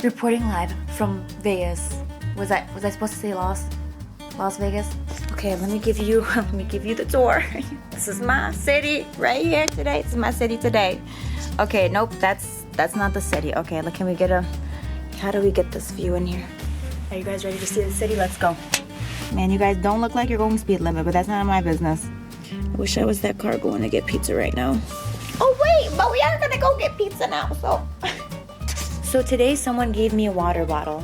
reporting live from Vegas. Was I supposed to say Las Vegas? Okay, let me give you the tour. This is my city right here today. This is my city today. Okay, nope, that's not the city. Okay, look, can we get how do we get this view in here? Are you guys ready to see the city? Let's go. Man, you guys don't look like you're going speed limit, but that's none of my business. I wish I was that car going to get pizza right now. Oh wait, but we are gonna go get pizza now, so. So today someone gave me a water bottle.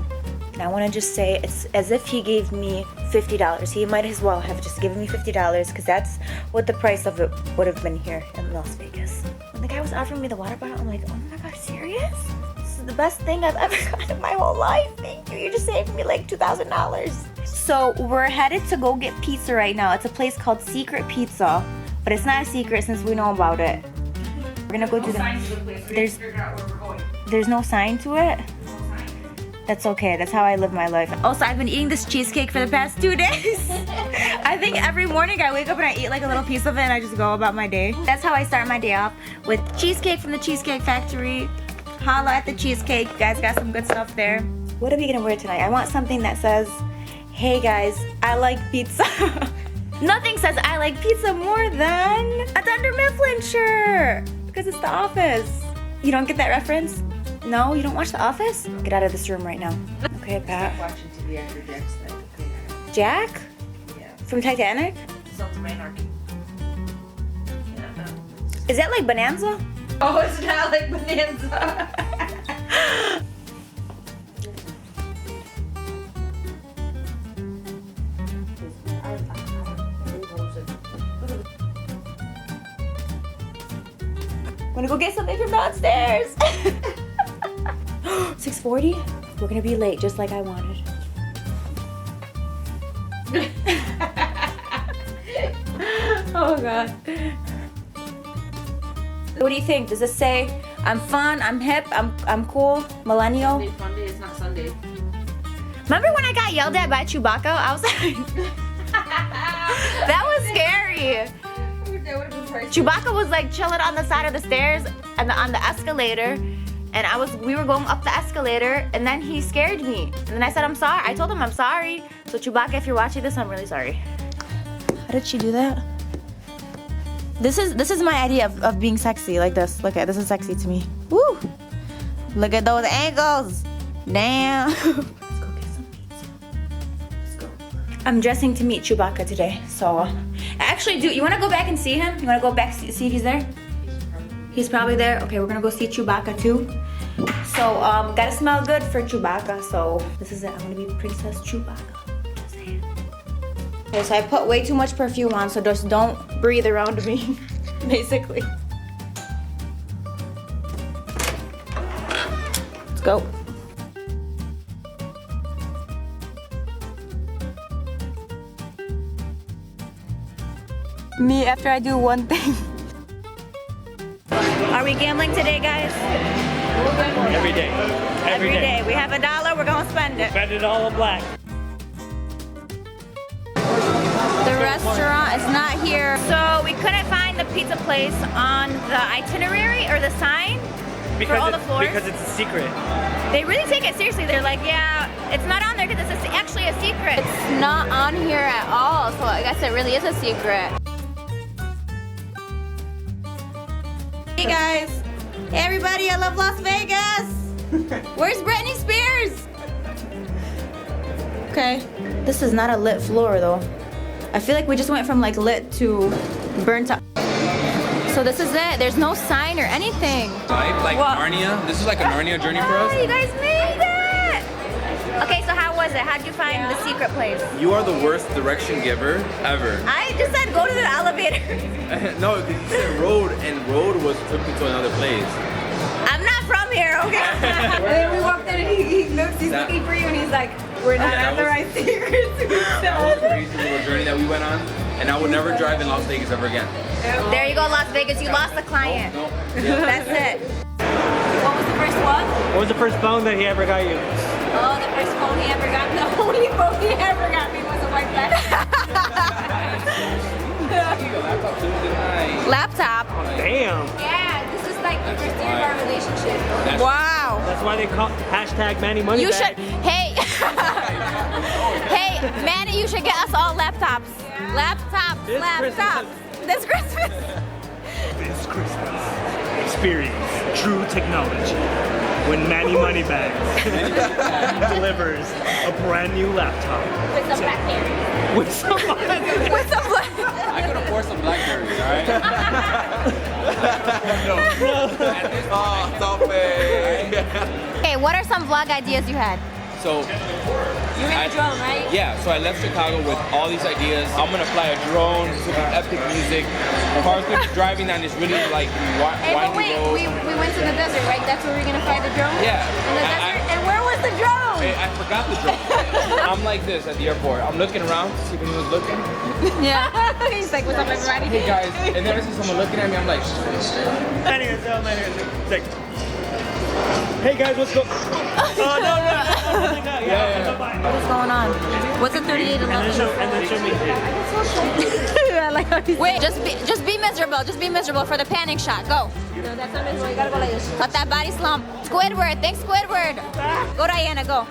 And I wanna just say, it's as if he gave me $50. He might as well have just given me $50 because that's what the price of it would have been here in Las Vegas. When the guy was offering me the water bottle, I'm like, oh my God, serious? This is the best thing I've ever gotten in my whole life. Thank you, you just saved me like $2,000. So we're headed to go get pizza right now. It's a place called Secret Pizza, but it's not a secret since we know about it. We're gonna go to there's no sign to it? That's okay, that's how I live my life. Also, I've been eating this cheesecake for the past 2 days. I think every morning I wake up and I eat like a little piece of it and I just go about my day. That's how I start my day off, with cheesecake from the Cheesecake Factory. Holla at the cheesecake, you guys got some good stuff there. What are we gonna wear tonight? I want something that says, hey guys, I like pizza. Nothing says I like pizza more than a Dunder Mifflin shirt, because it's The Office. You don't get that reference? No, you don't watch The Office? Get out of this room right now. Okay, Pat. Watching TV after Jack's night. Jack? Yeah. From Titanic? Sons of Anarchy. Yeah. Is that like Bonanza? Oh, it's not like Bonanza. I'm gonna go get something from downstairs. 6:40? We're gonna be late just like I wanted. Oh God. What do you think? Does this say I'm fun, I'm hip, I'm cool, millennial? Sunday fun day, it's not Sunday. Remember when I got yelled at by Chewbacca? I was like, that was scary. Chewbacca was like chilling on the side of the stairs and on the escalator, and we were going up the escalator, and then he scared me. And then I said I'm sorry. I told him I'm sorry. So Chewbacca, if you're watching this, I'm really sorry. How did she do that? This is my idea of being sexy, like this. Look at this is sexy to me. Woo! Look at those ankles. Damn. Let's go get some pizza. Let's go. I'm dressing to meet Chewbacca today, so. Actually, you want to go back and see him? You want to go back see if he's there? He's probably there. Okay, we're gonna go see Chewbacca too. So, gotta smell good for Chewbacca. So this is it. I'm gonna be Princess Chewbacca. Just saying. Okay, so I put way too much perfume on, so just don't breathe around me, basically. Let's go. Me after I do one thing. Are we gambling today, guys? Every day. Every day. We have $1, we're gonna spend it. Spend it all in black. The restaurant is not here. So we couldn't find the pizza place on the itinerary or the sign for all the floors. Because it's a secret. They really take it seriously. They're like, yeah, it's not on there because it's actually a secret. It's not on here at all, so I guess it really is a secret. Hey guys. Hey everybody, I love Las Vegas. Where's Britney Spears? Okay. This is not a lit floor though. I feel like we just went from like lit to burnt out. So this is it. There's no sign or anything. Like Narnia. This is like a Narnia journey for us. You guys made it. Okay, so how was it? How'd you find the secret place? You are the worst direction giver ever. I just said go to the elevator. No, because you said road, and road took me to another place. I'm not from here, okay? And then we walked in and he looks, he's looking for you and he's like, we're not at the right secret. That was a crazy little journey that we went on, and I would never drive in Las Vegas ever again. There you go, Las Vegas. You lost the client. No. Yeah. That's it. What was the first one? What was the first phone that he ever got you? Oh, the first phone he ever got. The only phone he ever got me was a white laptop. Damn. Yeah, this is like like the first year of our relationship. Wow. That's why they call #Manny Money You Bag. should. Hey. Hey, Manny, you should get us all laptops. Laptops. This Laptops. This Christmas. This Christmas, experience true technology when Manny Moneybags delivers a brand new laptop With some blackberries. with some With some black. I could afford some blackberries, all right? Oh, stop it. Okay, what are some vlog ideas you had? So, You're in a drone, right? yeah, so I left Chicago with all these ideas. I'm gonna fly a drone, super epic music. Cars gonna be driving down this really like Hey, but windy wait, road. we went to the desert, right? That's where we're gonna fly the drone? Yeah. In the desert? And where was the drone? I forgot the drone. I'm like this at the airport. I'm looking around to see if anyone's looking. Yeah. He's like, what's up, everybody? Hey guys, and then I see someone looking at me. I'm like, Manny was telling Manny, it's like, hey guys, what's going? Oh no. yeah. What's going on? What's a 3811? And then show me. I like how he's Wait, just be miserable. Just be miserable for the panic shot. Go. no, that's not miserable. You gotta go like this. Cut that body slump. Squidward. Thanks, Squidward. Go, Diana. Go.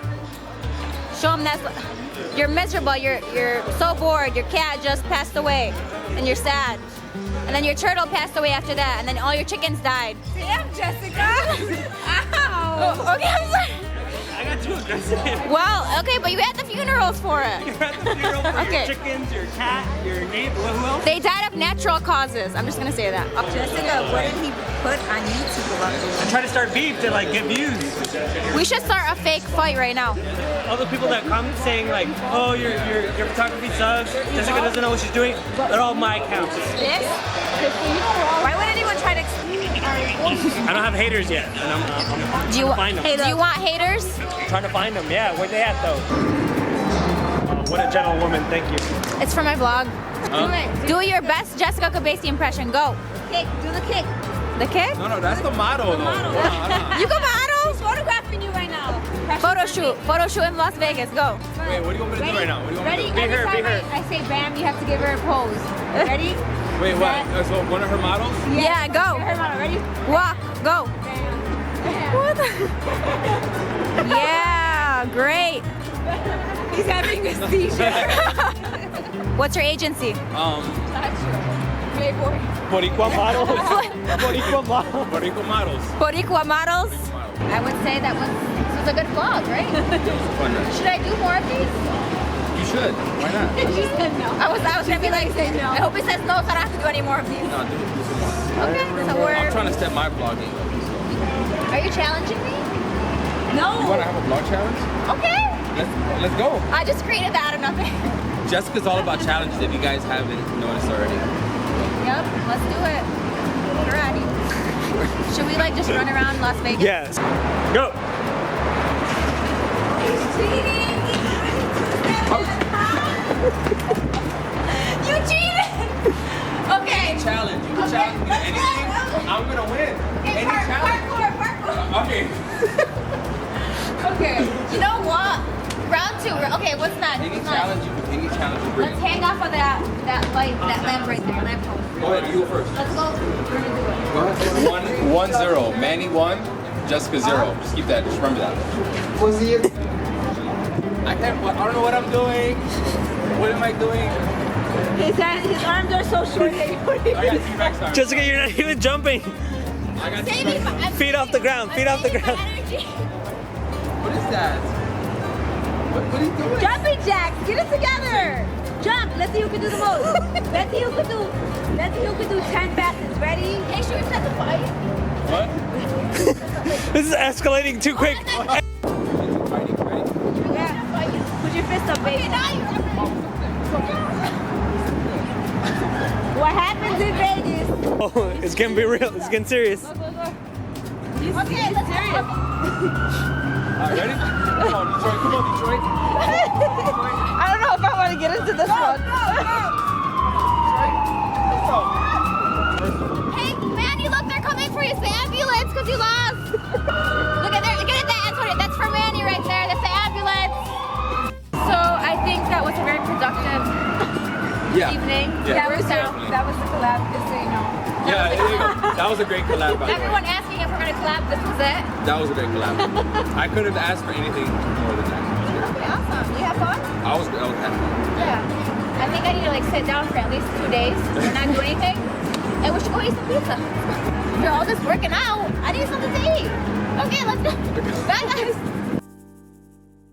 Show him that. You're miserable. You're so bored. Your cat just passed away, and you're sad. And then your turtle passed away after that, and then all your chickens died. Damn, Jessica! Ow! Oh, okay, I'm sorry. I got too aggressive. Well, okay, but you had the funerals for it. You're at the funeral for Okay. your chickens, your cat, your neighbor. Who else? They died of natural causes. I'm just gonna say that. Jessica, what did he put on YouTube? I try to start beef to like get views. We should start a fake fight right now. All the people that comment saying like, oh, your photography sucks. Jessica doesn't know what she's doing. They're all my accounts. This? Why would anyone try to explain? I don't have haters yet, and I'm Do you, find them. do you want haters? trying to find them. Yeah, where they at though? What a gentlewoman. Thank you. It's for my vlog. Do it. Do your best Jessica Cabesi impression. Go. Kick. Do the kick. The kick? No, that's the motto though. model. Hold on. You can model. He's photographing you right now. Photo shoot. Photo shoot in Las Vegas. Go. Wait, what do you want me to do right now? What do you want me Ready? to do? Every her, be time her. I say bam, you have to give her a pose. Ready? Wait, what? So one of her models? Yeah, go. Give her model. Ready? Walk. Go. Bam. What the? Yeah, great. He's having a seizure. What's your agency? Playboy. Boricua models. Boricua models. Boricua models. Boricua models. I would say that was this was a good vlog, right? Fun. Should I do more of these? You should. Why not? She said no. I was gonna be like, Say no. I hope he says no, so I don't have to do any more of these. No, do some more. Okay, so I'm we're. trying to step my vlogging. Are you challenging me? You No. want to have a vlog challenge? Okay. Let's go. I just created that out of nothing. Jessica's all about challenges if you guys haven't noticed already. Yep, let's do it. Karate. Should we like just run around Las Vegas? Yes. Go. You cheated! Okay. Challenge. You can challenge me to anything. I'm gonna win. Any challenge. Parkour. Okay. Okay. You know what? Round two. Okay, what's next? Any What's next? challenge you bring Let's it. hang off of that light, that lamp right there, lamp post. Go ahead, you go first. Let's go. We're gonna do it. Go ahead. 1-0. Manny 1, Jessica 0. Just keep that. Just remember that. I don't know what I'm doing. What am I doing? His arms are so short that you wouldn't I got even. T-Rex arms. Jessica, you're not even jumping. I got Save T-Rex. me my- I'm Feet off the ground. Feet off the saving my ground. energy. What is that? What are you doing? Jumping jacks, get it together. Jump. Let's see who can do the most. Let's see who can do 10 fastest. Ready? Hey, should we set the fight? What? This is escalating too quick. Ready? Yeah. Put your fist up, baby. Okay, now you're. What happens in Vegas? Oh, it's getting be real. It's getting serious. Okay, let's serious. Alright, ready? Come on, Detroit. Come on, Detroit. I don't know if I want to get into this one. Hey, Manny, look, they're coming for you. It's the ambulance because you lost. Look at there. Look at that. That's for Manny right there. That's the ambulance. So I think that was a very productive Yeah. evening. Yeah. That was That was the collab, just so you know. Yeah, there you go. That was a great collab, by the way. Everyone asking if we're gonna collab. This was it. That was a great collab. I couldn't have asked for anything more than that. Okay, awesome. You have fun? I was having fun. Yeah. I think I need to like sit down for at least 2 days and not do anything. And we should go eat some pizza. You're all just working out. I need something to eat. Okay, let's go. Bye, guys.